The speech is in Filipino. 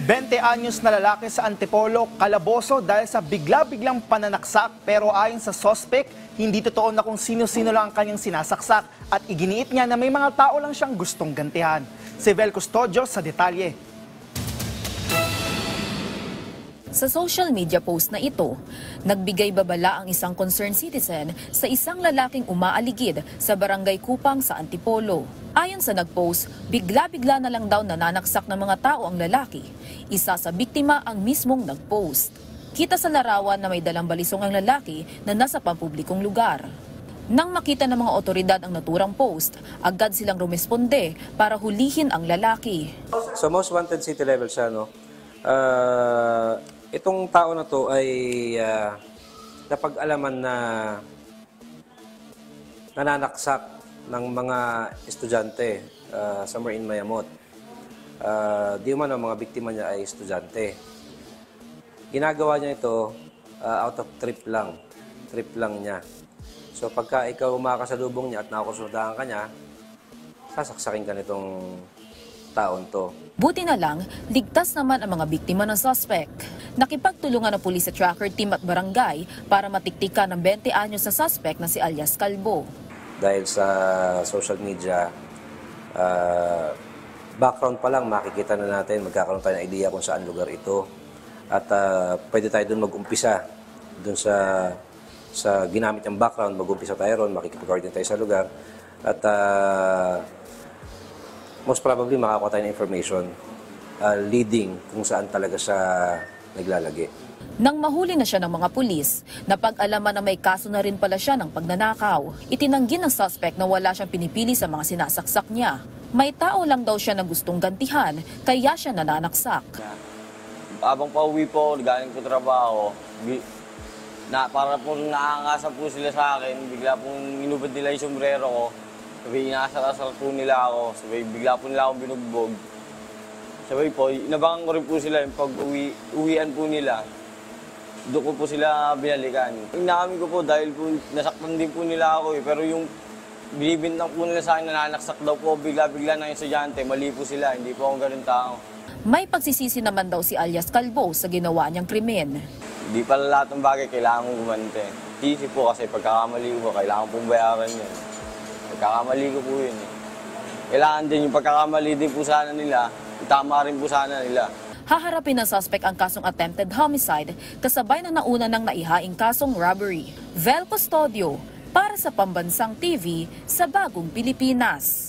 20 anyos na lalaki sa Antipolo, kalaboso dahil sa bigla-biglang pananaksak, pero ayon sa suspect, hindi totoo na kung sino-sino lang ang kanyang sinasaksak at iginiit niya na may mga tao lang siyang gustong gantihan. Si Vel Custodio sa detalye. Sa social media post na ito, nagbigay babala ang isang concerned citizen sa isang lalaking umaaligid sa barangay Kupang sa Antipolo. Ayon sa nagpost, bigla-bigla na lang daw nananaksak ng mga tao ang lalaki. Isa sa biktima ang mismong nagpost. Kita sa larawan na may dalang balisong ang lalaki na nasa pampublikong lugar. Nang makita ng mga otoridad ang naturang post, agad silang rumesponde para hulihin ang lalaki. So most wanted city level siya, no? Itong tao na to ay napag-alaman na nananaksak ng mga estudyante somewhere in Mayamot. Di man ang mga biktima niya ay estudyante. Ginagawa niya ito out of trip lang niya. So pagka ikaw makakasalubong niya at nakakonsultahan ka niya, sasaksakin ka nitong taon to. Buti na lang, ligtas naman ang mga biktima ng suspect. Nakipagtulungan ng pulis sa tracker team at barangay para matiktikan ng 20 anyos na suspect na si alias Calvo. Dahil sa social media, background pa lang makikita na natin, magkakaroon tayo ng idea kung saan lugar ito. At pwede tayo doon mag-umpisa. Doon sa ginamit ng background, mag-umpisa tayo ron, makikipag-coordinate tayo sa lugar. At most probably makakuha tayo ng information leading kung saan talaga siya naglalagi. Nang mahuli na siya ng mga pulis, napag-alaman na may kaso na rin pala siya ng pagnanakaw. Itinanggi ng suspect na wala siyang pinipili sa mga sinasaksak niya. May tao lang daw siya na gustong gantihan, kaya siya nananaksak. Habang pauwi po, galing po trabaho, para po naangasan po sila sa akin, bigla pong inubad nila yung sombrero ko. Sabi, inaasar-asar po nila ako. Sabi, bigla po nila akong binugbog. Sabi po, inabangan ko rin po sila yung pag-uwian po nila. Doon ko po sila binalikan. Inamin ko po dahil po nasaktan din po nila ako eh. Pero yung binibintang po nila sa akin na nanaksak daw po bigla-bigla ng estudyante, mali po sila. Hindi po akong ganun tao. May pagsisisi naman daw si alias Calvo sa ginawa niyang krimen. Hindi pala lahat ng bagay kailangan mong gumante. Easy po kasi pagkakamali ko, kailangan pong bayaran yun. Pagkakamali ko po yun eh. Kailangan din yung pagkakamali din po sana nila, itama rin po sana nila. Haharapin ng suspect ang kasong attempted homicide kasabay na nauna ng naihaing kasong robbery. Vel Custodio para sa Pambansang TV sa Bagong Pilipinas.